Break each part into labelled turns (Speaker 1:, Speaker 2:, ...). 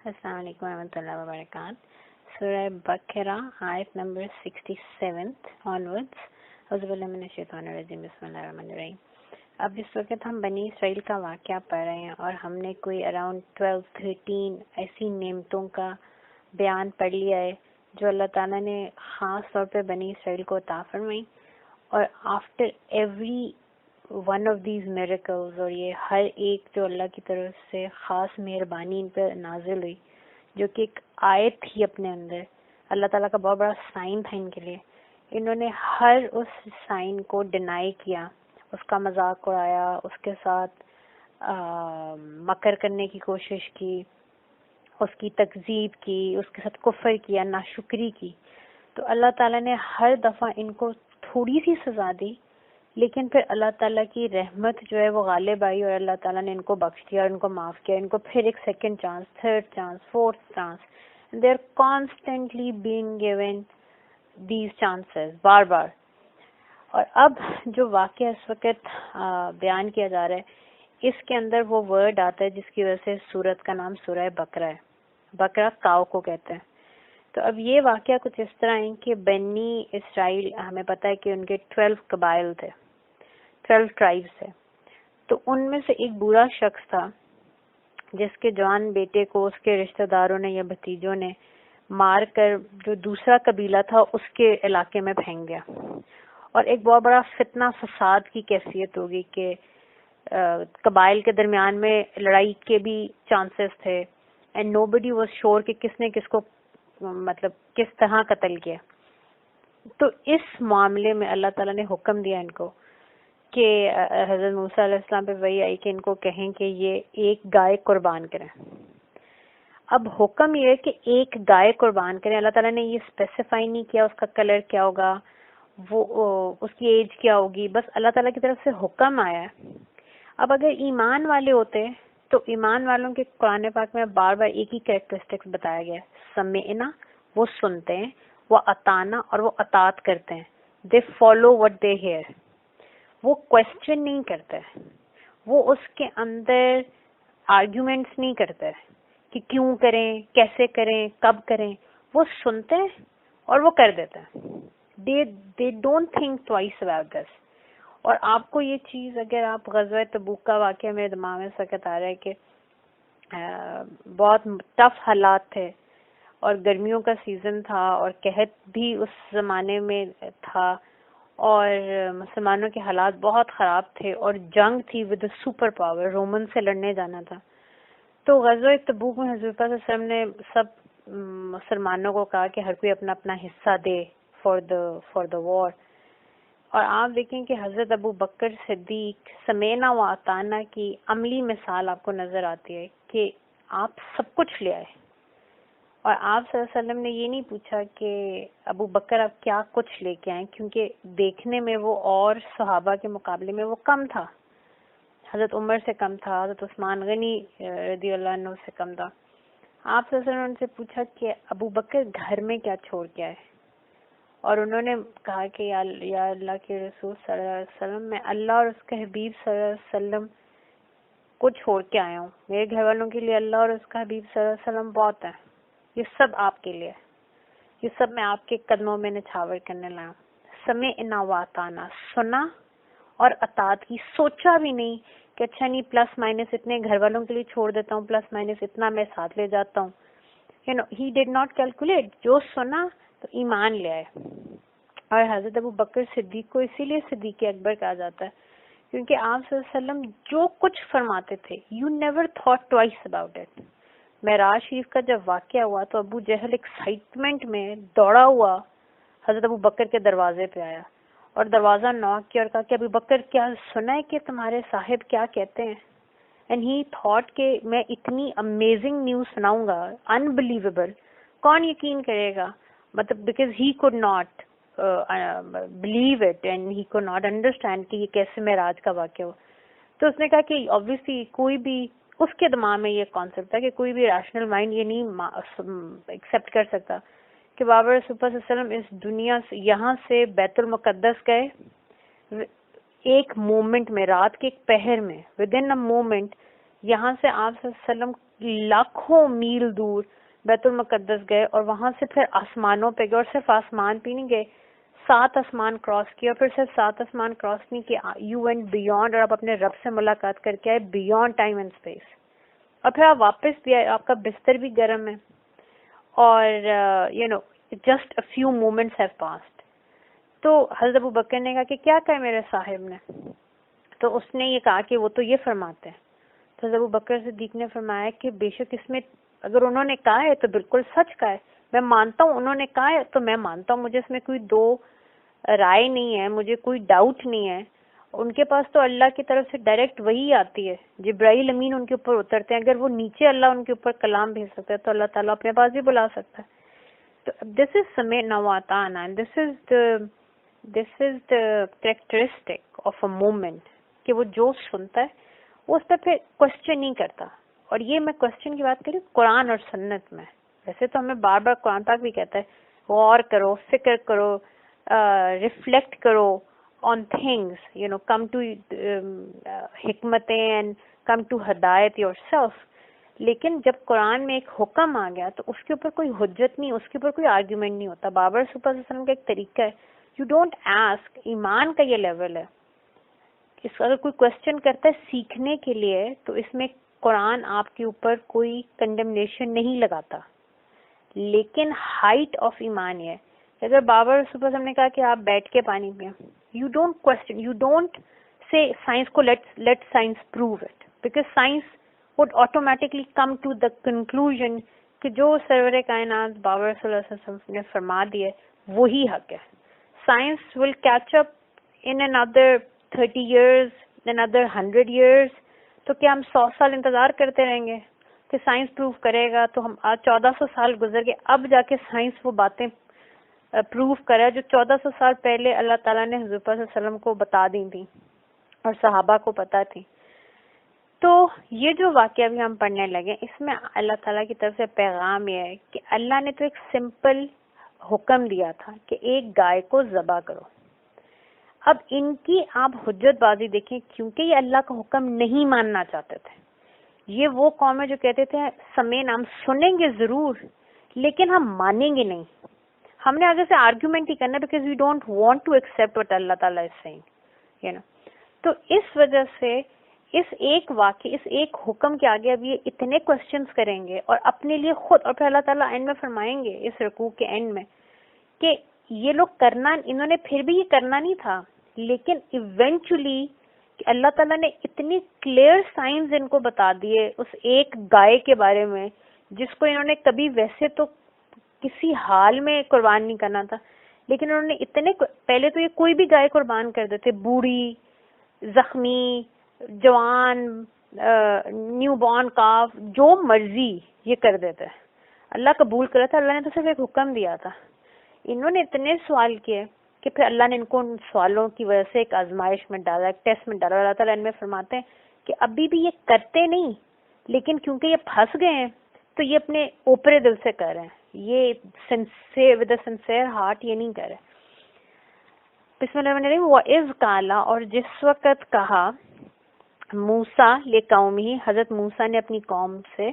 Speaker 1: السلام علیکم ورحمۃ اللہ وبرکاتہ. سورہ بقرہ آیت نمبر 67 آنورڈس. اعوذ باللہ من الشیطان الرجیم. بسم اللہ الرحمن الرحیم. اب اس وقت ہم بنی اسرائیل کا واقعہ پڑھ رہے ہیں اور ہم نے کوئی اراؤنڈ 12-13 ایسی نعمتوں کا بیان پڑھ لیا ہے جو اللہ تعالیٰ نے خاص طور پہ بنی اسرائیل کو عطا فرمائی. اور after every one of these miracles, اور یہ ہر ایک جو اللہ کی طرف سے خاص مہربانی ان پہ نازل ہوئی، جو کہ ایک آیت تھی اپنے اندر، اللہ تعالیٰ کا بہت بڑا سائن تھا ان کے لیے، انہوں نے ہر اس سائن کو ڈینائی کیا، اس کا مذاق اڑایا، اس کے ساتھ مکر کرنے کی کوشش کی، اس کی تکذیب کی، اس کے ساتھ کفر کیا، ناشکری کی. تو اللہ تعالیٰ نے ہر دفعہ ان کو تھوڑی سی سزا دی، لیکن پھر اللہ تعالیٰ کی رحمت جو ہے وہ غالب آئی اور اللہ تعالیٰ نے ان کو بخش دیا اور ان کو معاف کیا. ان کو پھر ایک second chance, third chance, fourth chance, they are constantly being given these chances, بار بار. اور اب جو واقعہ اس وقت بیان کیا جا رہا ہے، اس کے اندر وہ ورڈ آتا ہے جس کی وجہ سے سورت کا نام سورہ بقرہ ہے. بقرہ کاؤ کو کہتے ہیں. تو اب یہ واقعہ کچھ اس طرح ہے کہ بنی اسرائیل، ہمیں پتہ ہے کہ ان کے 12 قبائل تھے، 12 ٹرائبس تھے. تو ان میں سے ایک برا شخص تھا جس کے جوان بیٹے کو اس کے رشتہ داروں نے یا بھتیجوں نے مار کر جو دوسرا قبیلہ تھا اس کے علاقے میں پھینک گیا. اور ایک بہت بڑا فتنہ فساد کی کیفیت ہوگی کہ قبائل کے درمیان میں لڑائی کے بھی چانسز تھے، اینڈ نو بڈی واز شور کہ کس نے کس کو مطلب کس طرح قتل کیا. تو اس معاملے میں اللہ تعالیٰ نے حکم دیا ان کو کہ حضرت موسیٰ علیہ السلام پہ وہی آئی کہ ان کو کہیں کہ یہ ایک گائے قربان کریں. اب حکم یہ ہے کہ ایک گائے قربان کریں. اللہ تعالیٰ نے یہ اسپیسیفائی نہیں کیا اس کا کلر کیا ہوگا، وہ اس کی ایج کیا ہوگی، بس اللہ تعالیٰ کی طرف سے حکم آیا ہے. اب اگر ایمان والے ہوتے تو ایمان والوں کے قرآن پاک میں بار بار ایک ہی کریکٹرسٹکس بتایا گیا ہے، سمعنا، وہ سنتے ہیں، وہ اطاعنا، اور وہ اطاعت کرتے ہیں. They follow what they hear. وہ کوشچن نہیں کرتے، وہ اس کے اندر آرگیومنٹس نہیں کرتے کہ کیوں کریں، کیسے کریں، کب کریں. وہ سنتے ہیں اور وہ کر دیتے ہیں. they don't think twice about this. اور آپ کو یہ چیز، اگر آپ غزوہ تبوک کا واقعہ میرے دماغ میں اس وقت آ رہا ہے کہ بہت ٹف حالات تھے اور گرمیوں کا سیزن تھا اور قحط بھی اس زمانے میں تھا اور مسلمانوں کے حالات بہت خراب تھے اور جنگ تھی ود سپر پاور، رومن سے لڑنے جانا تھا. تو غزوہ تبوک میں حضور صلی اللہ علیہ وسلم نے سب مسلمانوں کو کہا کہ ہر کوئی اپنا اپنا حصہ دے فار دا وار. اور آپ دیکھیں کہ حضرت ابو بکر صدیق سمینا و اطاعنا کی عملی مثال آپ کو نظر آتی ہے کہ آپ سب کچھ لے آئے. اور آپ صلی اللہ علیہ وسلم نے یہ نہیں پوچھا کہ ابو بکر آپ کیا کچھ لے کے آئیں، کیونکہ دیکھنے میں وہ اور صحابہ کے مقابلے میں وہ کم تھا، حضرت عمر سے کم تھا، حضرت عثمان غنی رضی اللہ عنہ سے کم تھا. آپ صلی اللہ علیہ وسلم نے ان سے پوچھا کہ ابو بکر گھر میں کیا چھوڑ کے آئے، اور انہوں نے کہا کہ یا اللہ کے رسول صلی اللہ علیہ وسلم، میں اللہ اور اس کے حبیب صلی اللہ علیہ وسلم کو چھوڑ کے آیا ہوں. میرے گھر والوں کے لیے اللہ اور اس کا حبیب صلی اللہ علیہ وسلم بہت ہے، یہ سب آپ کے لیے، یہ سب میں آپ کے قدموں میں نچھاور کرنے لایا ہوں. سمعنا و اطعنا، سنا اور اطاعت کی. سوچا بھی نہیں کہ اچھا نہیں پلس مائنس اتنے گھر والوں کے لیے چھوڑ دیتا ہوں، پلس مائنس اتنا میں ساتھ لے جاتا ہوں. ہی ڈڈ ناٹ کیلکولیٹ. جو سنا تو ایمان لے آئے. اور حضرت ابو بکر صدیق کو اسی لیے صدیق اکبر کہا جاتا ہے کیونکہ آپ صلی اللہ علیہ وسلم جو کچھ فرماتے تھے you never thought twice about it. معراج شریف کا جب واقعہ ہوا تو ابو جہل ایکسائٹمنٹ میں دوڑا ہوا حضرت ابو بکر کے دروازے پہ آیا اور دروازہ نوک کیا اور کہا کہ ابو بکر کیا سنا ہے کہ تمہارے صاحب کیا کہتے ہیں. اینڈ ہی تھاٹ کہ میں اتنی امیزنگ نیوز سناؤں گا، انبلیویبل، کون یقین کرے گا، مطلب because he could not believe it and he could not understand کہ یہ کیسے معراج کا واقعہ ہو. تو اس نے کہا کہ obviously کوئی بھی اس کے دماغ میں یہ کانسیپٹ ہے کہ کوئی بھی ریشنل مائنڈ یہ نہیں ایکسیپٹ کر سکتا کہ بابا رسول اللہ صلی اللہ علیہ وسلم اس دنیا سے یہاں سے بیت المقدس گئے ایک مومنٹ میں، رات کے ایک پہر میں، ود ان اے مومنٹ یہاں سے آپ صلی اللہ علیہ وسلم لاکھوں میل دور بیت المقدس گئے اور وہاں سے پھر آسمانوں پہ گئے, اور صرف آسمان پہ نہیں گئے, 7 آسمان کراس کیا, اور پھر صرف 7 آسمان کراس نہیں کیا, یو وینٹ بیونڈ, اور آپ اپنے رب سے ملاقات کر کے آئے بیونڈ ٹائم اینڈ اسپیس, اور پھر آپ واپس بھی آئے, آپ کا بستر بھی گرم ہے, اور you know just a few moments have passed. تو حضرت ابو بکر نے کہا کہ کیا کہا میرے صاحب نے, تو اس نے یہ کہا کہ وہ تو یہ فرماتے ہیں. تو حضرت ابو بکر صدیق نے فرمایا کہ بے شک اس میں اگر انہوں نے کہا ہے تو بالکل سچ کہا ہے, میں مانتا ہوں انہوں نے کہا ہے تو میں مانتا ہوں, مجھے اس میں کوئی دو رائے نہیں ہے, مجھے کوئی ڈاؤٹ نہیں ہے. ان کے پاس تو اللہ کی طرف سے ڈائریکٹ وہی آتی ہے, جبرائیل امین ان کے اوپر اترتے ہیں, اگر وہ نیچے اللہ ان کے اوپر کلام بھیج سکتا ہے تو اللہ تعالیٰ اپنے پاس بھی بلا سکتا ہے. تو دس از سمعنا واطعنا, this is the characteristic of a مومنٹ, کہ وہ جو سنتا ہے وہ اس پہ پھر کوشچن نہیں کرتا. اور یہ میں کوشچن کی بات کری قرآن اور سنت میں, ویسے تو ہمیں بار بار قرآن پاک بھی کہتا ہے غور کرو, فکر کرو, ریفلیکٹ کرو on things, you know come to حکمتیں اینڈ کم ٹو ہدایت یور سیلف. لیکن جب قرآن میں ایک حکم آ گیا تو اس کے اوپر کوئی حجت نہیں, اس کے اوپر کوئی آرگیومنٹ نہیں ہوتا. بابر صلی اللہ علیہ وسلم کا ایک طریقہ ہے, یو ڈونٹ آسک, ایمان کا یہ لیول ہے. اس کا اگر کوئی کوشچن کرتا ہے سیکھنے کے لیے تو اس میں قرآن آپ کے اوپر کوئی کنڈمنیشن نہیں لگاتا. لیکن ہائٹ آف ایمان یہ ہے کہ اگر بابر صلی اللہ علیہ وسلم نے کہا کہ آپ بیٹھ کے پانی پئیں, you don't question, you don't say science کو let science prove it, because science would automatically come to the conclusion کہ جو سرور کائنات بابر صلی اللہ علیہ وسلم نے فرما دی ہے وہی حق ہے. Science will catch up in another 30 years, another 100 years. تو کیا ہم 100 سال انتظار کرتے رہیں گے کہ سائنس پروف کرے گا؟ تو ہم آج 1400 سال گزر گئے, اب جا کے سائنس وہ باتیں پروف کرا جو 1400 سال پہلے اللہ تعالیٰ نے حضور صلی اللہ علیہ وسلم کو بتا دی تھی اور صحابہ کو پتا تھی. تو یہ جو واقعہ بھی ہم پڑھنے لگے, اس میں اللہ تعالیٰ کی طرف سے پیغام یہ ہے کہ اللہ نے تو ایک سمپل حکم دیا تھا کہ ایک گائے کو ذبح کرو. اب ان کی آپ حجت بازی دیکھیں, کیونکہ یہ اللہ کا حکم نہیں ماننا چاہتے تھے. یہ وہ قوم ہے جو کہتے تھے سمعنا, ہم سنیں گے ضرور لیکن ہم مانیں گے نہیں. ہم نے آگے سے آرگیومنٹ ہی کرنا because we don't want to accept what اللہ تعالیٰ از سیئنگ, یو نو. تو اس وجہ سے اس ایک واقعے, اس ایک حکم کے آگے اب یہ اتنے کوشچنس کریں گے اور اپنے لیے خود, اور پھر اللہ تعالیٰ اینڈ میں فرمائیں گے اس رکوع کے اینڈ میں کہ یہ لوگ کرنا, انہوں نے پھر بھی یہ کرنا نہیں تھا, لیکن ایونچولی اللہ تعالیٰ نے اتنی کلیئر سائنز ان کو بتا دیے اس ایک گائے کے بارے میں جس کو انہوں نے کبھی ویسے تو کسی حال میں قربان نہیں کرنا تھا, لیکن انہوں نے اتنے, پہلے تو یہ کوئی بھی گائے قربان کر دیتے, بوڑھی, زخمی, جوان, نیو بورن کاف, جو مرضی یہ کر دیتے. اللہ قبول کرا تھا, اللہ نے تو صرف ایک حکم دیا تھا. انہوں نے اتنے سوال کیے کہ پھر اللہ نے ان کو ان سوالوں کی وجہ سے ایک آزمائش میں ڈالا, ایک ٹیسٹ میں ڈالا. اللہ تعالیٰ ان میں فرماتے ہیں کہ ابھی بھی یہ کرتے نہیں, لیکن کیونکہ یہ پھنس گئے ہیں تو یہ اپنے اوپرے دل سے کر رہے ہیں, یہ sincere with a sincere heart یہ نہیں کر رہے. بسم اللہ الرحمن الرحیم. وَإِذْ قَالَ, اور جس وقت کہا, موسیٰ لِقَوْمِهِ, حضرت موسیٰ نے اپنی قوم سے,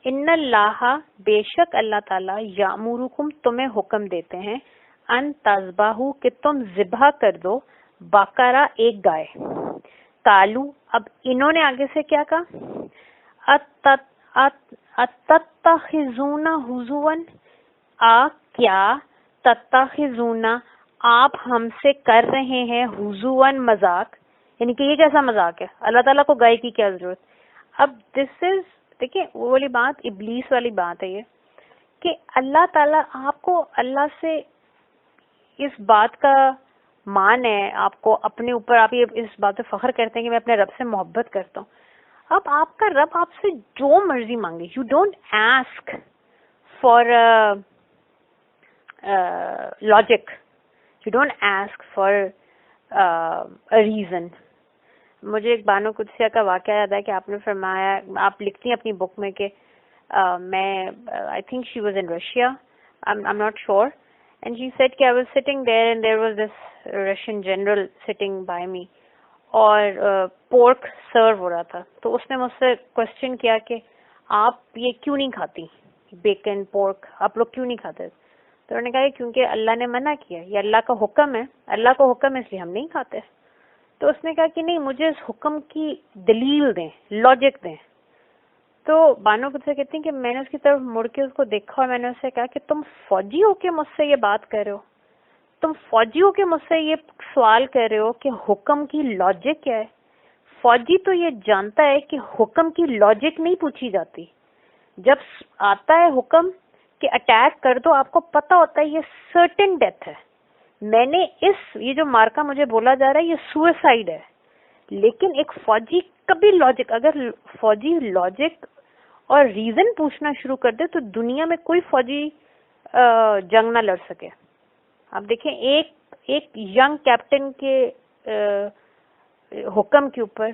Speaker 1: ان اللہ, بے شک اللہ تعالیٰ, یامرکم, تمہیں حکم دیتے ہیں, ان تذبحوا, کہ تم ذبح کر دو, بقرہ, ایک گائے. قالو, اب انہوں نے آگے سے کیا کہا, اتتخذون ہزوا, کیا تتخذون, آپ ہم سے کر رہے ہیں, ہزوا, مذاق, یعنی کہ یہ کیسا مذاق ہے, اللہ تعالیٰ کو گائے کی کیا ضرورت. اب دس از, دیکھیں وہ والی بات, ابلیس والی بات ہے یہ, کہ اللہ تعالیٰ آپ کو, اللہ سے اس بات کا مان ہے آپ کو اپنے اوپر, آپ یہ اس بات پہ فخر کرتے ہیں کہ میں اپنے رب سے محبت کرتا ہوں. اب آپ کا رب آپ سے جو مرضی مانگے, you don't ask for logic, you don't ask for reason. مجھے ایک بانو قدسیہ کا واقعہ یاد ہے کہ آپ نے فرمایا, آپ لکھتی ہیں اپنی بک میں کہ میں, I think she was in Russia, I am not sure, and she said کہ I was sitting there and there was this Russian general sitting by me, اور پورک سرو ہو رہا تھا. تو اس نے مجھ سے کوشچن کیا کہ آپ یہ کیوں نہیں کھاتی بیکن پورک, آپ لوگ کیوں نہیں کھاتے؟ تو انہوں نے کہا کیونکہ اللہ نے منع کیا, یہ اللہ کا حکم ہے, اللہ کا حکم ہے اس لیے ہم نہیں کھاتے. تو اس نے کہا کہ نہیں, مجھے اس حکم کی دلیل دیں, لاجک دیں. تو بانو سے کہتی ہیں کہ میں نے اس کی طرف مڑ کے اس کو دیکھا اور میں نے اس سے کہا کہ تم فوجی ہو کے مجھ سے یہ بات کر رہے ہو, تم فوجی ہو کے مجھ سے یہ سوال کر رہے ہو کہ حکم کی لاجک کیا ہے؟ فوجی تو یہ جانتا ہے کہ حکم کی لاجک نہیں پوچھی جاتی. جب آتا ہے حکم کہ اٹیک کر دو, آپ کو پتا ہوتا ہے یہ سرٹن ڈیتھ ہے. میں نے یہ جو مارکا مجھے بولا جا رہا ہے یہ سوئسائڈ ہے. لیکن ایک فوجی کبھی لاجک, اگر فوجی لاجک اور ریزن پوچھنا شروع کر دے تو دنیا میں کوئی فوجی جنگ نہ لڑ سکے. آپ دیکھیں ایک ینگ کیپٹن کے حکم کے اوپر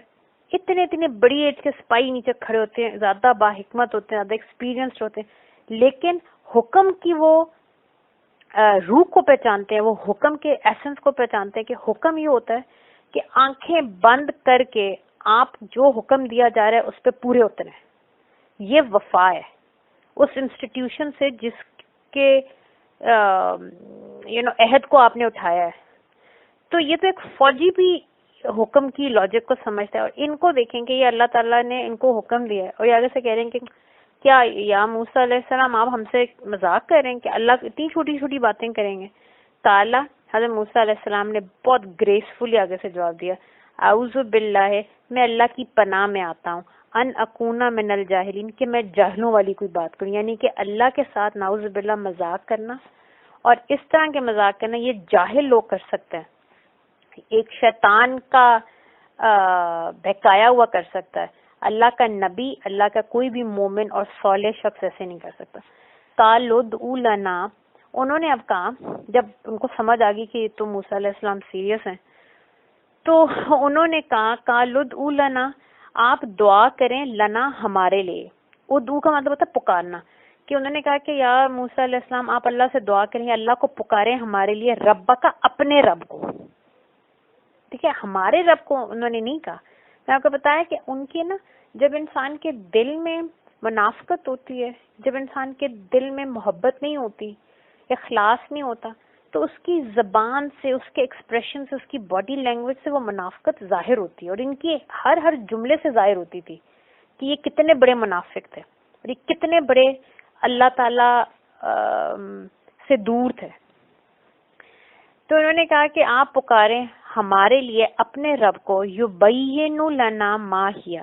Speaker 1: اتنے بڑی ایج کے سپاہی نیچے کھڑے ہوتے ہیں, زیادہ باحکمت ہوتے ہیں, زیادہ ایکسپیرینسڈ ہوتے ہیں, لیکن حکم کی وہ روح کو پہچانتے ہیں, وہ حکم کے ایسنس کو پہچانتے ہیں کہ حکم یہ ہوتا ہے کہ آنکھیں بند کر کے آپ جو حکم دیا جا رہا ہے اس پہ پورے اتریں. یہ وفا ہے اس انسٹیٹیوشن سے جس کے عہد کو آپ نے اٹھایا ہے. تو یہ تو ایک فوجی بھی حکم کی لاجک کو سمجھتا ہے. اور ان کو دیکھیں کہ یہ اللہ تعالیٰ نے ان کو حکم دیا ہے اور یہ آگے سے کہہ رہے ہیں کہ کیا یا موسیٰ علیہ السلام آپ ہم سے مذاق کر رہے ہیں کہ اللہ اتنی چھوٹی چھوٹی باتیں کریں گے؟ تعالیٰ حضرت موسیٰ علیہ السلام نے بہت گریسفلی آگے سے جواب دیا, اعوذ باللہ, میں اللہ کی پناہ میں آتا ہوں, ان اکونا من الجاہلین, کہ میں جاہلوں والی کوئی بات کروں. یعنی کہ اللہ کے ساتھ نعوذ باللہ مذاق کرنا اور اس طرح کے مذاق کرنا یہ جاہل لوگ کر سکتے ہیں, ایک شیطان کا بہکایا ہوا کر سکتا ہے. اللہ کا نبی, اللہ کا کوئی بھی مومن اور صالح شخص ایسے نہیں کر سکتا. قالوا ادعوا لنا, انہوں نے اب کہا, جب ان کو سمجھ آ گئی کہ تو موسیٰ علیہ السلام سیریس ہیں, تو انہوں نے کہا قالوا ادعوا لنا, آپ دعا کریں, لنا ہمارے لیے. ادعو کا مطلب ہوتا ہے پکارنا, کہ انہوں نے کہا کہ یا موسیٰ علیہ السلام آپ اللہ سے دعا کریں, اللہ کو پکاریں ہمارے لیے, رب کا, اپنے رب کو. ٹھیک ہے, ہمارے رب کو انہوں نے نہیں کہا. میں آپ کو بتایا کہ ان کے نا, جب انسان کے دل میں منافقت ہوتی ہے, جب انسان کے دل میں محبت نہیں ہوتی, اخلاص نہیں ہوتا, تو اس کی زبان سے, اس کے ایکسپریشن سے, اس کی باڈی لینگویج سے وہ منافقت ظاہر ہوتی ہے. اور ان کی ہر جملے سے ظاہر ہوتی تھی کہ یہ کتنے بڑے منافق تھے اور یہ کتنے بڑے اللہ تعالی سے دور تھے. تو انہوں نے کہا کہ آپ پکاریں ہمارے لیے اپنے رب کو, یبین لنا ما ہی,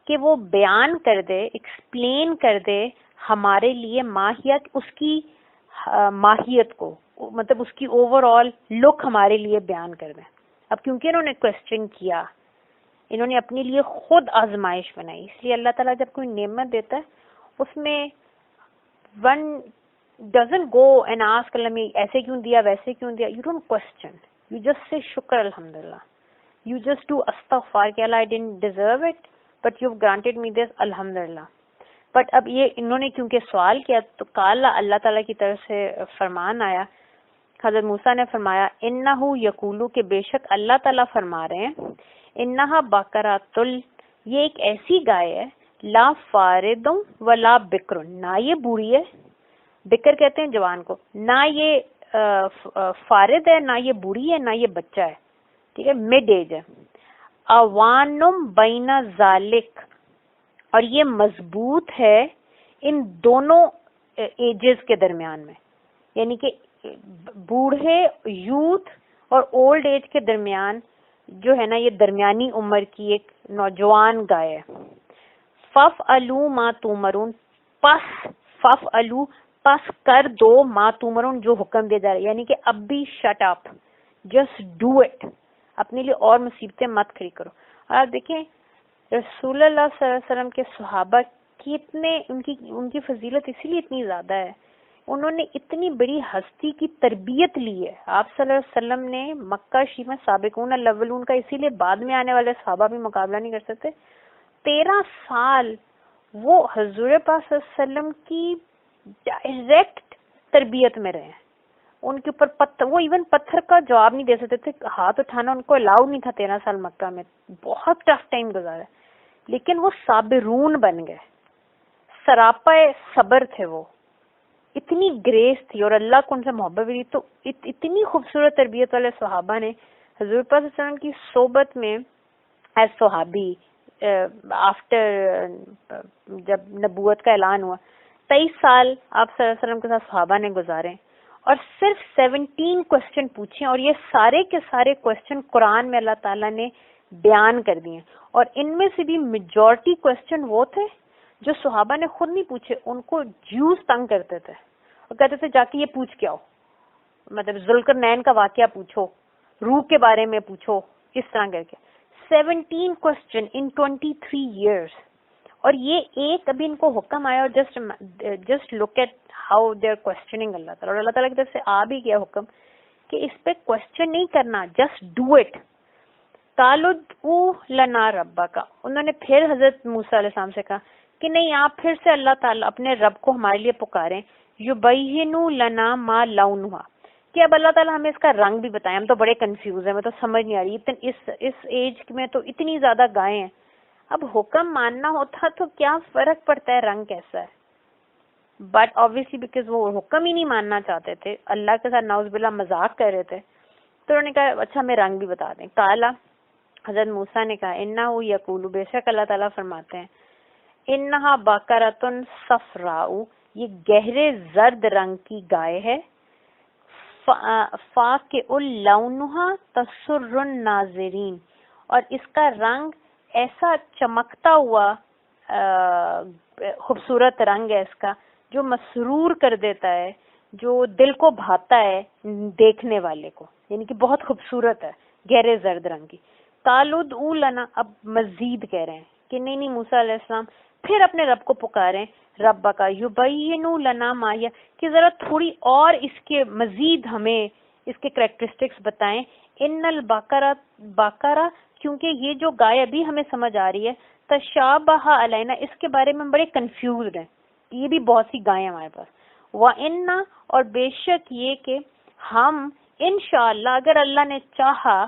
Speaker 1: کہ وہ بیان کر دے, ایکسپلین کر دے ہمارے لیے ماہیت, اس کی ماہیت کو, مطلب اس کی اوور آل لک ہمارے لیے بیان کر دیں. اب کیونکہ انہوں نے کوسچن کیا, انہوں نے اپنے لیے خود آزمائش بنائی, اس لیے اللہ تعالیٰ جب کوئی نعمت دیتا ہے اس میں one doesn't go and ask اللہ میں ایسے کیوں دیا, ویسے کیوں دیا. You don't question, you just say شکر الحمدللہ, you just do استغفار کہ اللہ I didn't deserve it but you've granted me this, الحمدللہ. بٹ اب یہ انہوں نے کیونکہ سوال کیا تو کالا, اللہ تعالیٰ کی طرف سے فرمان آیا, حضرت موسیٰ نے فرمایا انہو یقولو, کہ بے شک اللہ تعالیٰ فرما رہے ہیں, انہا بقرۃ, یہ ایک ایسی گائے ہے, لا فارد ولا بکر, نہ یہ بوڑھی ہے, بکر کہتے ہیں جوان کو, نہ یہ فارد ہے, نہ یہ بوڑھی ہے, نہ یہ بچہ ہے. ٹھیک ہے, مڈ ایج ہے. اوانم بین ذالک, اور یہ مضبوط ہے ان دونوں ایجز کے درمیان میں, یعنی کہ بوڑھے, یوتھ اور اولڈ ایج کے درمیان جو ہے نا, یہ درمیانی عمر کی ایک نوجوان گائے ہے. فَافْعَلُوا مَا تُؤْمَرُونَ, پس کر دو ما تُؤْمَرُونَ, جو حکم دیا جا رہا ہے, یعنی کہ اب بھی shut up, just do it, اپنے لیے اور مصیبتیں مت کھڑی کرو. اور آپ دیکھیں رسول اللہ صلی اللہ علیہ وسلم کے صحابہ کتنے, ان کی فضیلت اسی لیے اتنی زیادہ ہے, انہوں نے اتنی بڑی ہستی کی تربیت لی ہے. آپ صلی اللہ علیہ وسلم نے مکہ شریف میں سابقون الاولون کا, اسی لیے بعد میں آنے والے صحابہ بھی مقابلہ نہیں کر سکتے. 13 سال وہ حضور پاک صلی اللہ علیہ وسلم کی ڈائریکٹ تربیت میں رہے. ان کے اوپر پتھر, وہ ایون پتھر کا جواب نہیں دے سکتے تھے, ہاتھ اٹھانا ان کو الاؤڈ نہیں تھا. 13 سال مکہ میں بہت ٹف ٹائم گزارا, لیکن وہ صابرون بن گئے, سراپا صبر تھے، وہ اتنی گریس تھی اور اللہ کو ان سے محبت بھی تھی. تو اتنی خوبصورت تربیت والے صحابہ نے حضور پاک صلی اللہ علیہ وسلم کی صحبت میں ایز صحابی آفٹر جب نبوت کا اعلان ہوا 23 سال آپ صلی اللہ علیہ وسلم کے ساتھ صحابہ نے گزارے اور صرف 17 کوشچن پوچھے، اور یہ سارے کے سارے کوشچن قرآن میں اللہ تعالیٰ نے بیان کر دیے. اور ان میں سے بھی میجورٹی کوشچن وہ تھے جو صحابہ نے خود نہیں پوچھے، ان کو جیوز تنگ کرتے تھے اور کہتے تھے جا کے یہ پوچھ کے آؤ، مطلب ذوالقرنین کا واقعہ پوچھو، روح کے بارے میں پوچھو، اس طرح کر کے 17 کوشچن ان 23 ایئرس. اور یہ ایک ابھی ان کو حکم آیا اور just look at how they are questioning اللہ تعالیٰ، اور اللہ تعالیٰ کی طرف سے آ بھی گیا حکم کہ اس پہ کوشچن نہیں کرنا، جسٹ ڈو اٹ. قالوا ادعوا لنا ربک، انہوں نے پھر حضرت موسیٰ علیہ السلام سے کہا کہ نہیں، آپ پھر سے اللہ تعالیٰ اپنے رب کو ہمارے لیے پکاریں. یبین لنا ما لونھا، کہ اب اللہ تعالیٰ ہمیں اس کا رنگ بھی بتائیں، ہم تو بڑے کنفیوز ہیں، ہمیں تو سمجھ نہیں آ رہی، اس ایج میں تو اتنی زیادہ گائیں ہیں. اب حکم ماننا ہوتا تو کیا فرق پڑتا ہے رنگ کیسا ہے، بٹ آبویسلی بیکاز وہ حکم ہی نہیں ماننا چاہتے تھے، اللہ کے ساتھ نعوذ باللہ مذاق کر رہے تھے، تو انہوں نے کہا اچھا ہمیں رنگ بھی بتا دیں. کالا، حضرت موسیٰ نے کہا انہو یقول، بے شک اللہ تعالیٰ فرماتے ہیں انہا بقرۃ صفراء، یہ گہرے زرد رنگ کی گائے ہے، فاقع لونھا تسر الناظرین، اور اس کا رنگ ایسا چمکتا ہوا خوبصورت رنگ ہے اس کا جو مسرور کر دیتا ہے، جو دل کو بھاتا ہے دیکھنے والے کو، یعنی کہ بہت خوبصورت ہے گہرے زرد رنگ کی. قالوا ادعوا لنا، اب مزید کہہ رہے ہیں کہ نہیں موسیٰ علیہ السلام پھر اپنے رب کو پکاریں، رب کا یبین لنا ما ہی، کہ ذرا تھوڑی اور اس کے مزید ہمیں اس کے کریکٹرسٹکس بتائیں. ان البقرہ، کیونکہ یہ جو گائے ابھی ہمیں سمجھ آ رہی ہے، تشابہ علینا، اس کے بارے میں ہم بڑے کنفیوزڈ ہیں، یہ بھی بہت سی گائیں ہمارے پاس. وَإِنَّا، اور بے شک یہ کہ ہم انشاءاللہ اگر اللہ نے چاہا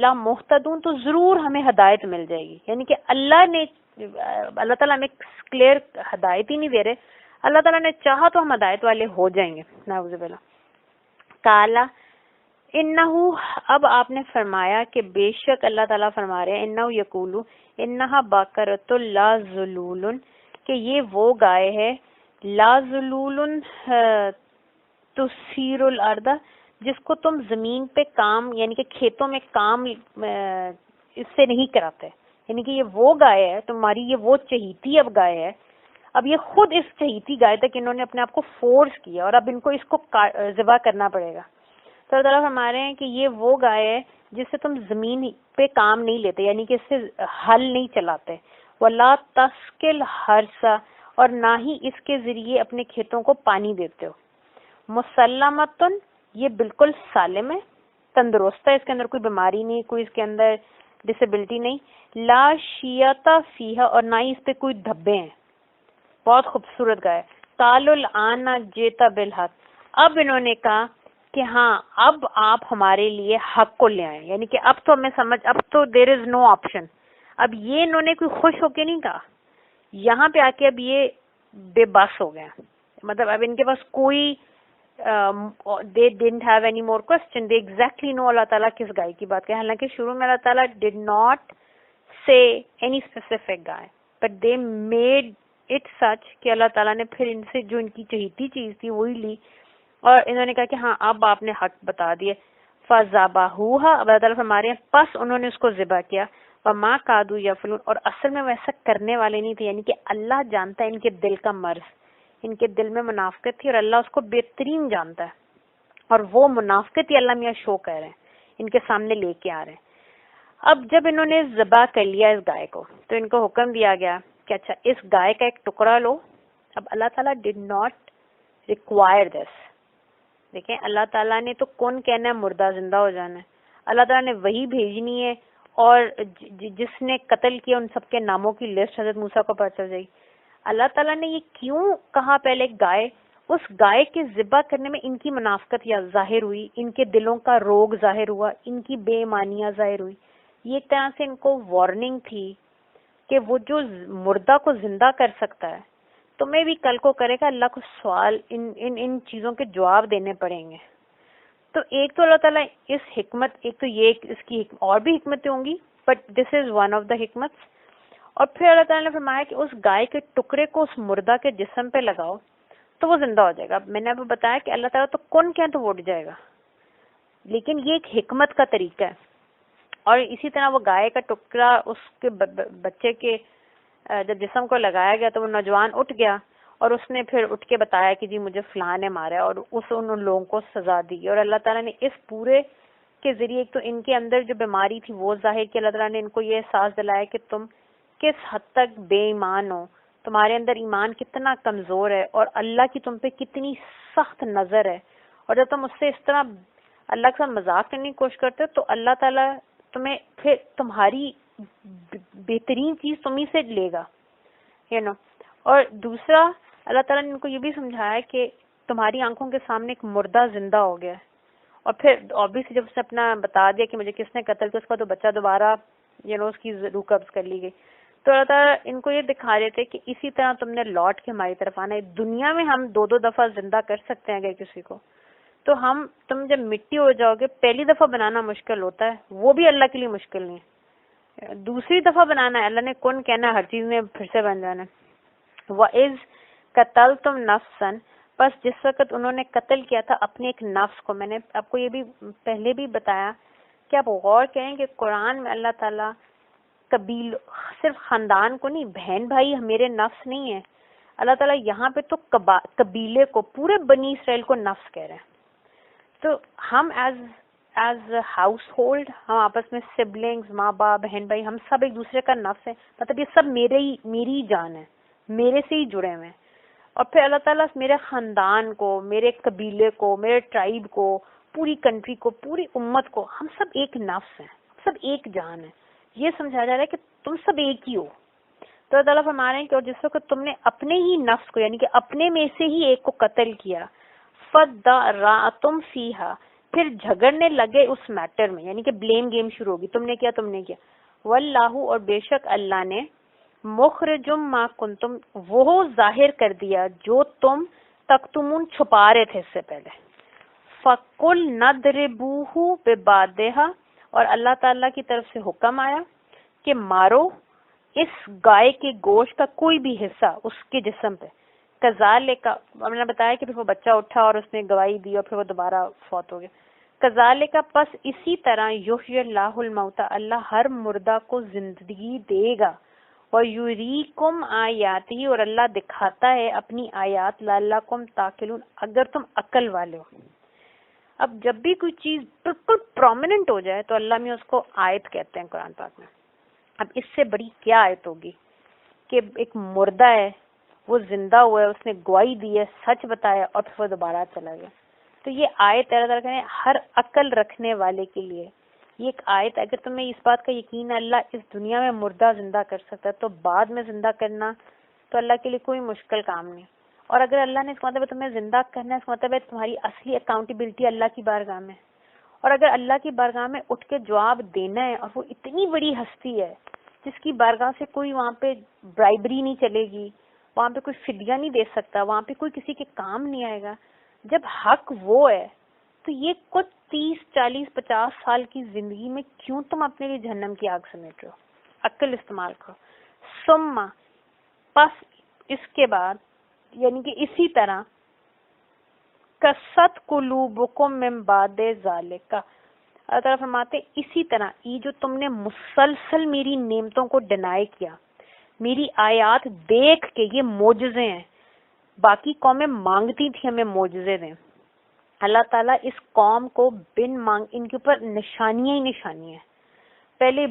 Speaker 1: لا محتدون، تو ضرور ہمیں ہدایت مل جائے گی. یعنی کہ اللہ تعالیٰ ہمیں کلیئر ہدایت ہی نہیں دے رہے، اللہ تعالیٰ نے چاہا تو ہم ہدایت والے ہو جائیں گے. نعوذ باللہ. کالا انہو، اب آپ نے فرمایا کہ بے شک اللہ تعالیٰ فرما رہے ہیں انہو یقولو انہا بقرۃ لا ذلول، کہ یہ وہ گائے ہے لا ذلول تثیر الارض، جس کو تم زمین پہ کام یعنی کہ کھیتوں میں کام اس سے نہیں کراتے. یعنی کہ یہ وہ گائے ہے تمہاری، یہ وہ چہیتی اب گائے ہے. اب یہ خود اس چہیتی گائے تک انہوں نے اپنے آپ کو فورس کیا اور اب ان کو اس کو ذبح کرنا پڑے گا. تو اللہ تعالیٰ فرما رہے ہیں کہ یہ وہ گائے ہے جس سے تم زمین پہ کام نہیں لیتے، یعنی کہ اس سے ہل نہیں چلاتے. وَلَا تَسْقِي الْحَرْثَ، اور نہ ہی اس کے ذریعے اپنے کھیتوں کو پانی دیتے ہو. مُسَلَّمَةٌ، یہ بالکل سالم ہے، تندرست ہے، اس کے اندر کوئی بیماری نہیں، کوئی اس کے اندر ڈسیبلٹی نہیں. لا شیعۃ فیہا، اور نہ ہی اس پہ کوئی دھبے ہیں، بہت خوبصورت گائے. قالوا الآن جئت بالحق، اب انہوں نے کہا کہ ہاں اب آپ ہمارے لیے حق کو لے آئیں، یعنی کہ اب تو ہمیں سمجھ، اب تو دیر از نو آپشن. اب یہ انہوں نے کوئی خوش ہو کے نہیں کہا، یہاں پہ آ کے اب یہ بے بس ہو گئے، مطلب اب ان کے پاس کوئی they didn't have any more question, they exactly know اللہ تعالیٰ کس گائے کی بات کریں. حالانکہ شروع میں اللہ تعالیٰ did not say any specific guy, but they made it such کہ اللہ تعالیٰ نے پھر ان سے جو ان کی چہیتی چیز تھی وہی لی اور انہوں نے کہا کہ ہاں اب آپ نے حق بتا دیے. فَذَبَحُوهَا، اب اللہ تعالیٰ فرما رہے ہیں پس انہوں نے اس کو ذبح کیا. وَمَا كَادُوا يَفْعَلُونَ، اور اصل میں ویسا کرنے والے نہیں تھے، یعنی کہ اللہ جانتا ہے ان کے دل کا مرض، ان کے دل میں منافقت تھی اور اللہ اس کو بہترین جانتا ہے، اور وہ منافقت ہی اللہ میاں شو کر رہے ہیں، ان کے سامنے لے کے آ رہے ہیں. اب جب انہوں نے ذبح کر لیا اس گائے کو تو ان کو حکم دیا گیا کہ اچھا اس گائے کا ایک ٹکڑا لو. اب اللہ تعالیٰ ڈڈ ناٹ ریکوائر دس. دیکھیں اللہ تعالیٰ نے تو کون کہنا ہے مردہ زندہ ہو جانا ہے، اللہ تعالیٰ نے وہی بھیجنی ہے اور جس نے قتل کیا ان سب کے ناموں کی لسٹ حضرت موسیٰ کو پتہ چل جائے گی. اللہ تعالیٰ نے یہ کیوں کہا پہلے گائے؟ اس گائے کے ذبح کرنے میں ان کی منافقت یا ظاہر ہوئی، ان کے دلوں کا روگ ظاہر ہوا، ان کی بے ایمانیاں ظاہر ہوئی. یہ ایک طرح سے ان کو وارننگ تھی کہ وہ جو مردہ کو زندہ کر سکتا ہے تمہیں بھی کل کو کرے گا. اللہ کو سوال ان چیزوں کے جواب دینے پڑیں گے. تو ایک تو اللہ تعالیٰ اس حکمت, ایک تو یہ اس کی اور بھی حکمتیں ہوں گی, but this is one of the حکمت. اور پھر اللہ تعالیٰ نے فرمایا کہ اس گائے کے ٹکڑے کو اس مردہ کے جسم پہ لگاؤ تو وہ زندہ ہو جائے گا. میں نے آپ کو بتایا کہ اللہ تعالیٰ تو کون کیا تو وہ اٹھ جائے گا, لیکن یہ ایک حکمت کا طریقہ ہے. اور اسی طرح وہ گائے کا ٹکڑا اس کے بچے کے جب جسم کو لگایا گیا تو وہ نوجوان اٹھ گیا اور اس نے پھر اٹھ کے بتایا کہ جی مجھے فلاں نے مارا اور ان لوگوں کو سزا دی. اور اللہ تعالیٰ نے اس پورے کے ذریعے ایک تو ان کے اندر جو بیماری تھی وہ ظاہر کی, اللہ تعالیٰ نے ان کو یہ احساس دلایا کہ تم کس حد تک بے ایمان ہو, تمہارے اندر ایمان کتنا کمزور ہے اور اللہ کی تم پہ کتنی سخت نظر ہے. اور جب تم اس سے اس طرح اللہ کے ساتھ مذاق کرنے کی کوشش کرتے ہو تو اللہ تعالیٰ تمہیں پھر تمہاری بہترین چیز تمہیں سے لے گا, اور دوسرا اللہ تعالیٰ نے ان کو یہ بھی سمجھایا کہ تمہاری آنکھوں کے سامنے ایک مردہ زندہ ہو گیا. اور پھر obviously جب اس نے اپنا بتا دیا کہ مجھے کس نے قتل کیا, اس کا تو بچہ دوبارہ اس کی روح قبض کر لی گئی. تو اللہ تعالیٰ ان کو یہ دکھا دیتے کہ اسی طرح تم نے لوٹ کے ہماری طرف آنا ہے. دنیا میں ہم 2 دفعہ زندہ کر سکتے ہیں اگر کسی کو, تو تم جب مٹی ہو جاؤ گے پہلی دفعہ بنانا مشکل ہوتا ہے, وہ بھی اللہ کے لیے مشکل نہیں ہے. دوسری دفعہ بنانا ہے, اللہ نے کون کہنا ہے ہر چیز میں پھر سے بن جانا ہے. وَإِذْ قَتَلْتُمْ نَفْسًا, بس جس وقت انہوں نے قتل کیا تھا اپنے ایک نفس کو. میں نے آپ کو یہ بھی پہلے بھی بتایا کہ آپ غور کریں کہ قرآن میں اللہ تعالیٰ صرف خاندان کو نہیں, بہن بھائی میرے نفس نہیں ہے, اللہ تعالیٰ یہاں پہ تو قبیلے کو, پورے بنی اسرائیل کو نفس کہہ رہے ہیں. تو ہم ایز ہاؤس ہولڈ, ہم آپس میں سبلنگز, ماں باپ, بہن بھائی, ہم سب ایک دوسرے کا نفس ہے. مطلب یہ سب میری جان ہے, میرے سے ہی جڑے ہوئے ہیں. اور پھر اللہ تعالیٰ میرے خاندان کو, میرے قبیلے کو, میرے ٹرائب کو, پوری کنٹری کو, پوری امت کو, ہم سب ایک نفس ہیں, سب ایک جان ہے. یہ سمجھایا جا رہا ہے کہ تم سب ایک ہی ہو. تو اللہ تعالیٰ فرما رہے ہیں کہ اور جس وقت تم نے اپنے ہی نفس کو, یعنی کہ اپنے میں سے ہی ایک کو قتل کیا, فَدَّارَأْتُمْ فِيهَا, پھر جھگڑنے لگے اس میٹر میں, یعنی کہ بلیم گیم شروع ہوگی, تم نے کیا تم نے کیا. وَاللَّهُ, اور بے شک اللہ نے, مخرجم ما کنتم, وہ ظاہر کر دیا جو تم تکتمون چھپا رہے تھے اس سے پہلے. فَقُلْ نَضْرِبُوهُ بِبَعْضِهَا, اور اللہ تعالیٰ کی طرف سے حکم آیا کہ مارو اس گائے کے گوشت کا کوئی بھی حصہ اس کے جسم پہ. کذالک, ہم نے بتایا کہ پھر وہ بچہ اٹھا اور اس نے گواہی دی اور پھر وہ دوبارہ فوت ہو گیا. کذالک, پس اسی طرح, یحیی اللہ الموتى, اللہ ہر مردہ کو زندگی دے گا. وَیُرِیکُمْ آیاتہ, اور اللہ دکھاتا ہے اپنی آیات, لعلکم تعقلون, اگر تم عقل والے ہو. اب جب بھی کوئی چیز بالکل پرومیننٹ ہو جائے تو اللہ میں اس کو آیت کہتے ہیں قرآن پاک میں. اب اس سے بڑی کیا آیت ہوگی کہ ایک مردہ ہے, وہ زندہ ہوا ہے, اس نے گواہی دی ہے, سچ بتایا اور پھر وہ دوبارہ چلا گیا. تو یہ آیت اللہ تعالیٰ نے ہر عقل رکھنے والے کے لیے یہ ایک آیت. اگر تمہیں اس بات کا یقین ہے اللہ اس دنیا میں مردہ زندہ کر سکتا ہے تو بعد میں زندہ کرنا تو اللہ کے لیے کوئی مشکل کام نہیں. اور اگر اللہ نے اس مطلب تمہیں زندہ کرنا ہے, اس مطلب تمہاری اصلی اکاؤنٹیبلٹی اللہ کی بارگاہ میں. اور اگر اللہ کی بارگاہ میں اٹھ کے جواب دینا ہے, اور وہ اتنی بڑی ہستی ہے جس کی بارگاہ سے کوئی وہاں پہ برائبری نہیں چلے گی, وہاں پہ کوئی فدیہ نہیں دے سکتا, وہاں پہ کوئی کسی کے کام نہیں آئے گا, جب حق وہ ہے تو یہ کچھ 30, 40, 50 سال کی زندگی میں کیوں تم اپنے لیے جہنم کی آگ سمیٹ رہے ہو؟ عقل استعمال کرو. ثم, پس اس کے بعد, یعنی کہ اسی طرح, قست قلوبکم من بعد ذالک, اللہ تعالیٰ فرماتے اسی طرح یہ جو تم نے مسلسل میری نعمتوں کو ڈینائی کیا, میری آیات دیکھ کے, یہ معجزے ہیں, باقی قومیں مانگتی تھی ہمیں معجزے دیں, اللہ تعالیٰ اس قوم کو بن مانگ, ان کے اوپر نشانیاں ہی نشانیاں ہیں. پہلے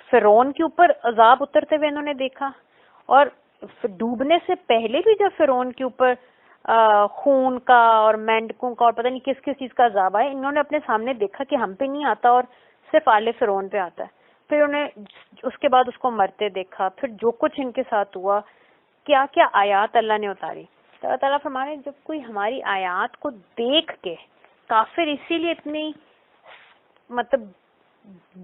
Speaker 1: فرعون کے اوپر عذاب اترتے ہوئے انہوں نے دیکھا, اور ڈوبنے سے پہلے بھی جب فرعون کے اوپر خون کا اور مینڈکوں کا اور پتہ نہیں کس کس چیز کا عذاب آئے, انہوں نے اپنے سامنے دیکھا کہ ہم پہ نہیں آتا اور صرف آل فرعون پہ آتا ہے. پھر انہیں اس کے بعد اس کو مرتے دیکھا, پھر جو کچھ ان کے ساتھ ہوا, کیا کیا آیات اللہ نے اتاری. تو اللہ تعالیٰ فرمانے جب کوئی ہماری آیات کو دیکھ کے, کافر اسی لیے اتنی مطلب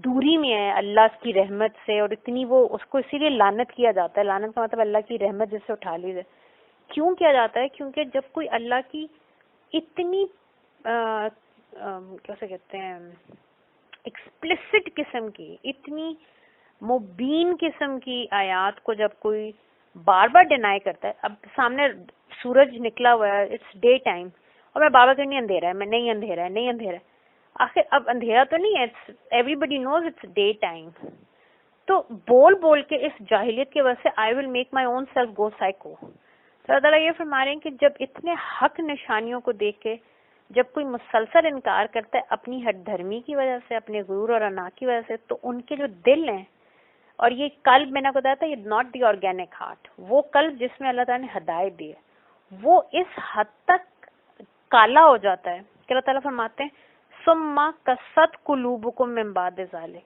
Speaker 1: دوری میں ہے اللہ کی رحمت سے، اور اتنی وہ اس کو اسی لیے لعنت کیا جاتا ہے. لعنت کا مطلب اللہ کی رحمت جس سے اٹھا لی جائے. کیوں کیا جاتا ہے؟ کیونکہ جب کوئی اللہ کی اتنی کیسے کہتے ہیں ایکسپلسٹ قسم کی، اتنی مبین قسم کی آیات کو جب کوئی بار بار ڈینائی کرتا ہے. اب سامنے سورج نکلا ہوا ہے، اٹس ڈے ٹائم، اور میں بار بار کہوں نہیں اندھیرا ہے، میں نہیں اندھیرا ہے، نہیں اندھیرا ہے. آخر اب اندھیرا تو نہیں ہے، everybody knows it's daytime. تو بول بول کے اس جاہلیت کی وجہ سے I will make my own self go psycho. تو اللہ تعالیٰ یہ فرما رہے ہیں کہ جب اتنے حق نشانیوں کو دیکھ کے جب کوئی مسلسل انکار کرتا ہے اپنی ہٹ دھرمی کی وجہ سے، اپنے غرور اور انا کی وجہ سے، تو ان کے جو دل ہیں، اور یہ قلب میں نے بتایا تھا یہ ناٹ دی آرگینک ہارٹ، وہ قلب جس میں اللہ تعالیٰ نے ہدایت دی ہے، وہ اس حد تک کالا ہو جاتا ہے کہ اللہ تعالیٰ فرماتے ہیں ثم قست قلوبکم من بعد ذلک.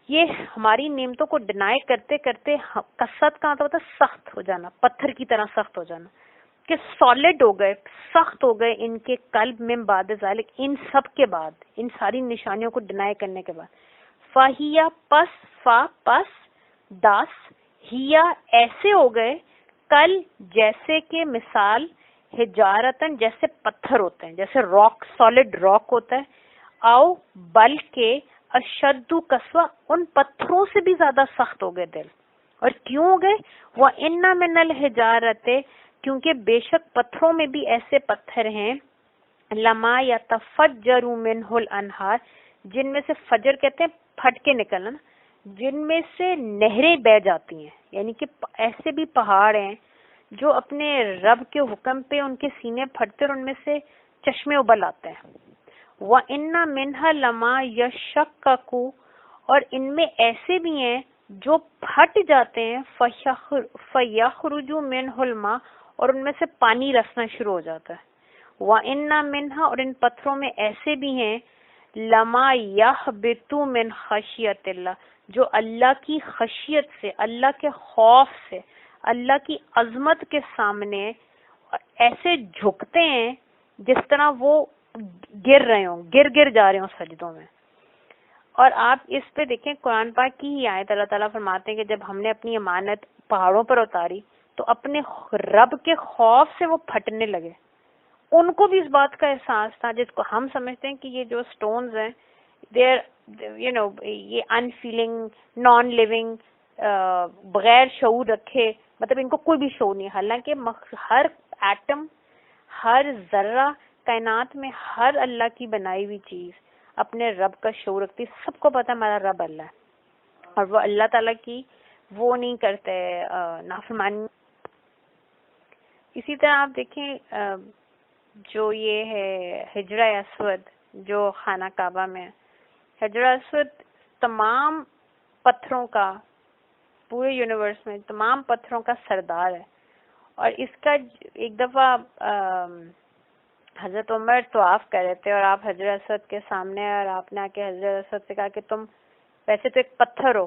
Speaker 1: یہ ہماری نعمتوں کو ڈینائی کرتے کرتے قست کا مطلب ہوتا ہے سخت ہو جانا، پتھر کی طرح سخت ہو جانا، کہ سالڈ ہو گئے، سخت ہو گئے ان کے قلب من بعد ذالک، ان سب کے بعد، ان ساری نشانیوں کو ڈینائی کرنے کے بعد. فہیا پس، فا پس، داس، ہیا ایسے ہو گئے، کل جیسے کہ مثال، حجارتن جیسے پتھر ہوتے ہیں، جیسے راک، سالڈ راک ہوتا ہے، آؤ بلکہ اشد قسوہ، ان پتھروں سے بھی زیادہ سخت ہو گئے دل. اور کیوں ہو گئے؟ وَإِنَّ مِنَ الْحِجَارَةِ، کیونکہ بے شک پتھروں میں بھی ایسے پتھر ہیں، لَمَا يَتَفَجَّرُ مِنْهُ الْأَنْهَارُ، جن میں سے فجر کہتے ہیں پھٹ کے نکلنا، جن میں سے نہریں بہ جاتی ہیں. یعنی کہ ایسے بھی پہاڑ ہیں جو اپنے رب کے حکم پہ ان کے سینے پھٹتے اور ان میں سے چشمے ابل آتے ہیں. وَإِنَّ مِنْهَا لَمَا يَشَّقَّقُ، اور ان میں ایسے بھی ہیں جو پھٹ جاتے ہیں، فَيَخْرُجُ مِنْهُ الْمَاءُ، اور ان میں سے پانی رسنا شروع ہو جاتا ہے. وَإِنَّ مِنْهَا، اور ان پتھروں میں ایسے بھی ہیں، لَمَا يَهْبِطُ مِنْ خَشْيَةِ اللَّهِ، جو اللہ کی خشیت سے، اللہ کے خوف سے، اللہ کی عظمت کے سامنے ایسے جھکتے ہیں جس طرح وہ گر رہے ہوں، گر جا رہے ہوں سجدوں میں. اور آپ اس پہ دیکھیں قرآن پاک کی ہی آیت، اللہ تعالیٰ فرماتے ہیں کہ جب ہم نے اپنی امانت پہاڑوں پر اتاری تو اپنے رب کے خوف سے وہ پھٹنے لگے. ان کو بھی اس بات کا احساس تھا جس کو ہم سمجھتے ہیں کہ یہ جو سٹونز ہیں دیر یہ انفیلنگ، نان لیونگ، بغیر شعور رکھے، مطلب ان کو کوئی بھی شعور نہیں. حالانکہ ہر ایٹم، ہر ذرہ کائنات میں، ہر اللہ کی بنائی ہوئی چیز اپنے رب کا شعور رکھتی. سب کو پتہ ہمارا رب اللہ ہے، اور وہ اللہ تعالیٰ کی وہ نہیں کرتے نافرمانی. اسی طرح آپ دیکھیں جو یہ ہے حجرہ اسود جو خانہ کعبہ میں، حجرہ اسود تمام پتھروں کا، پورے یونیورس میں تمام پتھروں کا سردار ہے. اور اس کا ایک دفعہ حضرت عمر طواف کر رہے تھے اور آپ حجر اسود کے سامنے، اور آپ نے آ کے حجر اسود سے کہا کہ تم ویسے تو ایک پتھر ہو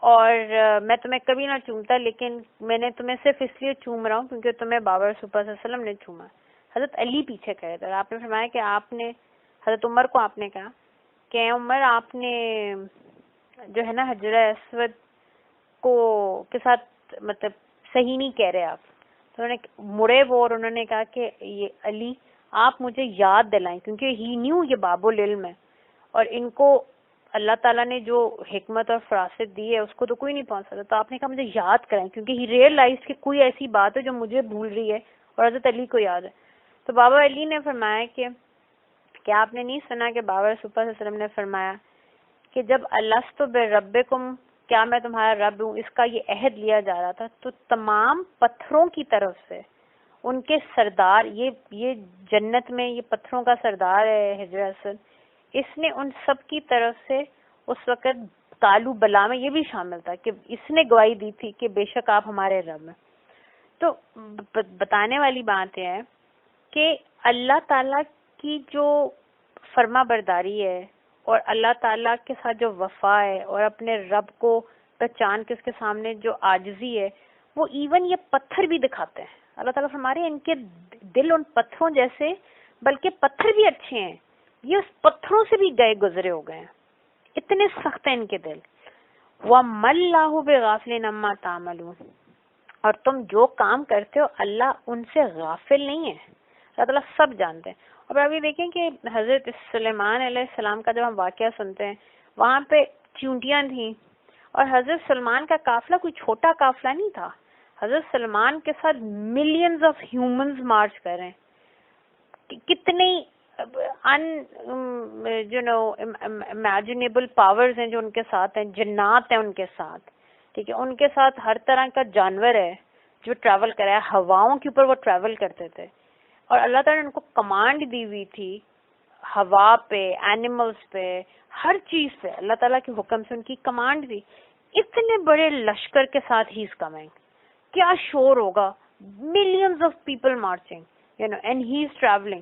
Speaker 1: اور میں تمہیں کبھی نہ چومتا، لیکن میں نے تمہیں صرف اس لیے چوم رہا ہوں کیونکہ تمہیں بابا رسول اللہ صلی اللہ علیہ وسلم نے چوما. حضرت علی پیچھے کھڑے تھے اور آپ نے فرمایا کہ آپ نے، حضرت عمر کو آپ نے کہا کہ عمر آپ نے جو ہے نا حجر اسود کو کے ساتھ مطلب صحیح نہیں کہہ رہے آپ. تو انہوں نے مڑے وہ اور انہوں نے کہا کہ یہ علی آپ مجھے یاد دلائیں، کیونکہ ہی نیو یہ باب العلم ہے اور ان کو اللہ تعالیٰ نے جو حکمت اور فراست دی ہے اس کو تو کوئی نہیں پہنچ سکتا. تو آپ نے کہا مجھے یاد کرائیں، کیونکہ ہی ریئلائز کہ کوئی ایسی بات ہے جو مجھے بھول رہی ہے اور حضرت علی کو یاد ہے. تو بابا علی نے فرمایا کہ کیا آپ نے نہیں سنا کہ بابا رسول اللہ صلی اللہ علیہ وسلم نے فرمایا کہ جب الستُ بربکم، کیا میں تمہارا رب ہوں، اس کا یہ عہد لیا جا رہا تھا تو تمام پتھروں کی طرف سے ان کے سردار، یہ جنت میں یہ پتھروں کا سردار ہے حجر اسود، اس نے ان سب کی طرف سے اس وقت کالو بلا میں یہ بھی شامل تھا کہ اس نے گواہی دی تھی کہ بے شک آپ ہمارے رب ہیں. تو بتانے والی بات یہ ہے کہ اللہ تعالیٰ کی جو فرما برداری ہے اور اللہ تعالیٰ کے ساتھ جو وفا ہے اور اپنے رب کو پہچان کے اس کے سامنے جو عاجزی ہے، وہ ایون یہ پتھر بھی دکھاتے ہیں. اللہ تعالیٰ فرما رہے ہیں ان کے دل ان پتھروں جیسے، بلکہ پتھر بھی اچھے ہیں، یہ اس پتھروں سے بھی گئے گزرے ہو گئے ہیں. اتنے سخت ہیں ان کے دل. وَمَا اللَّهُ بِغَافِلٍ عَمَّا تَعْمَلُونَ, اور تم جو کام کرتے ہو اللہ ان سے غافل نہیں ہے, اللہ تعالیٰ سب جانتے ہیں. اور ابھی دیکھیں کہ حضرت سلیمان علیہ السلام کا جب ہم واقعہ سنتے ہیں, وہاں پہ چونٹیاں تھیں, اور حضرت سلمان کا قافلہ کوئی چھوٹا قافلہ نہیں تھا. حضرت سلمان کے ساتھ ملینز آف ہیومنز مارچ کر رہے ہیں. کتنے امیجنیبل پاورز ہیں جو ان کے ساتھ ہیں, جنات ہیں ان کے ساتھ, ٹھیک ہے, ان کے ساتھ ہر طرح کا جانور ہے جو ٹریول کر رہا ہے, ہواؤں کے اوپر وہ ٹریول کرتے تھے, اور اللہ تعالیٰ نے ان کو کمانڈ دی ہوئی تھی ہوا پہ, اینیملز پہ, ہر چیز پہ اللہ تعالیٰ کے حکم سے ان کی کمانڈ دی. اتنے بڑے لشکر کے ساتھ ہی از کمنگ, کیا شور ہوگا, millions of people marching, and he is travelling.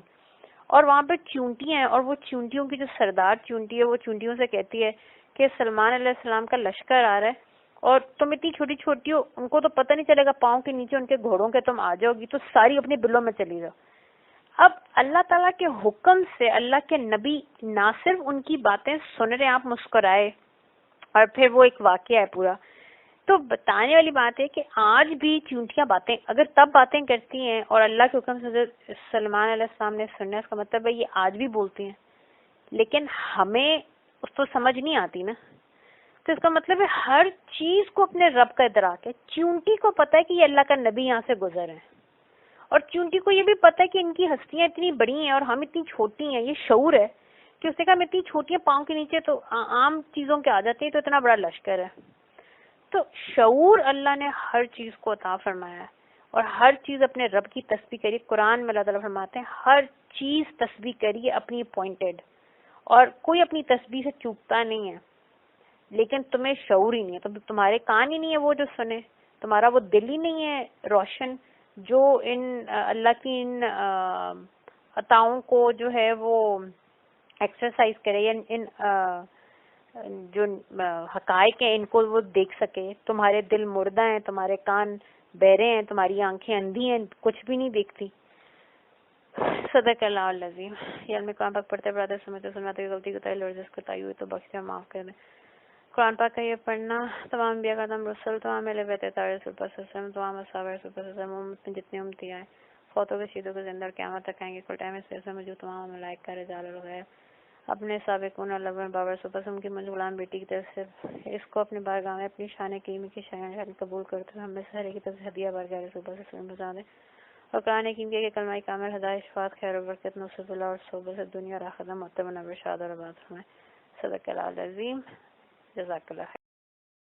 Speaker 1: اور وہاں پہ چونٹیاں ہیں, اور وہ چونٹیوں کی جو سردار چونٹی ہے وہ چونٹیوں سے کہتی ہے کہ سلمان علیہ السلام کا لشکر آ رہا ہے, اور تم اتنی چھوٹی چھوٹی ہو, ان کو تو پتہ نہیں چلے گا پاؤں کے نیچے ان کے گھوڑوں کے تم آ جاؤ گی, تو ساری اپنے بلوں میں چلی جاؤ. اب اللہ تعالیٰ کے حکم سے اللہ کے نبی نہ صرف ان کی باتیں سن رہے ہیں, آپ مسکرائے, اور پھر وہ ایک واقعہ ہے پورا. تو بتانے والی بات ہے کہ آج بھی چونٹیاں باتیں اگر تب باتیں کرتی ہیں اور اللہ کے حکم سے سلمان علیہ السلام نے سننا, اس کا مطلب ہے یہ آج بھی بولتی ہیں, لیکن ہمیں اس تو سمجھ نہیں آتی نا. تو اس کا مطلب ہے ہر چیز کو اپنے رب کا ادراک ہے. چونٹی کو پتہ ہے کہ یہ اللہ کا نبی یہاں سے گزر ہے, اور چونٹی کو یہ بھی پتہ ہے کہ ان کی ہستیاں اتنی بڑی ہیں اور ہم اتنی چھوٹی ہیں. یہ شعور ہے کہ اس نے کہا میں اتنی چھوٹی ہیں, پاؤں کے نیچے تو عام چیزوں کے آ جاتے ہیں, تو اتنا بڑا لشکر ہے. تو شعور اللہ نے ہر چیز کو عطا فرمایا ہے, اور ہر چیز اپنے رب کی تسبیح کری. قرآن میں اللہ تعالیٰ فرماتے ہیں ہر چیز تسبیح کریے اپنی اپوائنٹڈ, اور کوئی اپنی تسبیح سے چوکتا نہیں ہے, لیکن تمہیں شعور ہی نہیں ہے. تمہارے کان ہی نہیں ہے وہ جو سنے, تمہارا وہ دل ہی نہیں ہے روشن جو ان اللہ کی ان عطاؤں کو جو ہے وہ ایکسرسائز کرے, یا ان جو حقائق ہیں ان کو وہ دیکھ سکے. تمہارے دل مردہ ہیں, تمہارے کان بہرے ہیں, تمہاری آنکھیں اندھی ہیں, کچھ بھی نہیں دیکھتی. صدق اللہ العظیم. یا میں قرآن پاک پڑھتے پڑھاتے سمجھتے سناتے غلطی کو تائی لرزش کو تائی ہوئی تو بخشے معاف کر دیں. قرآن پاک کا یہ پڑھنا تمام انبیاء خاتم رسول, تمام اہل بیت طاہرین رسول پاک صلی اللہ علیہ وسلم, تمام اصحاب رسول پاک صلی اللہ علیہ وسلم, امت میں جتنے امتی آئے, فوتوں کے شہیدوں کے زندہ اور قیامت تک آئیں گے, کل ٹائم اس میں جو تمام ملائکہ رجال اور غیر اپنے سابقون اللہ بابر صبح سے ان کی منظور غلام بیٹی کی طرف سے اس کو اپنے بارگاہ میں اپنی شان کریمی کی شان قبول کرتے ہوئے ہمیں سہرے کی طرف سے ہدیہ بارگاہ صبح سے سلم بجا دیں, اور قرآن حکیم کے کلمہ کامل ہدایت شفاعت خیر و برکت نصرت اللہ اور صحبت سے دنیا اور آخرت میں مرتبہ نبر شاد اور آباد فرمائے. صدق اللہ العظیم. جزاک اللہ خیر.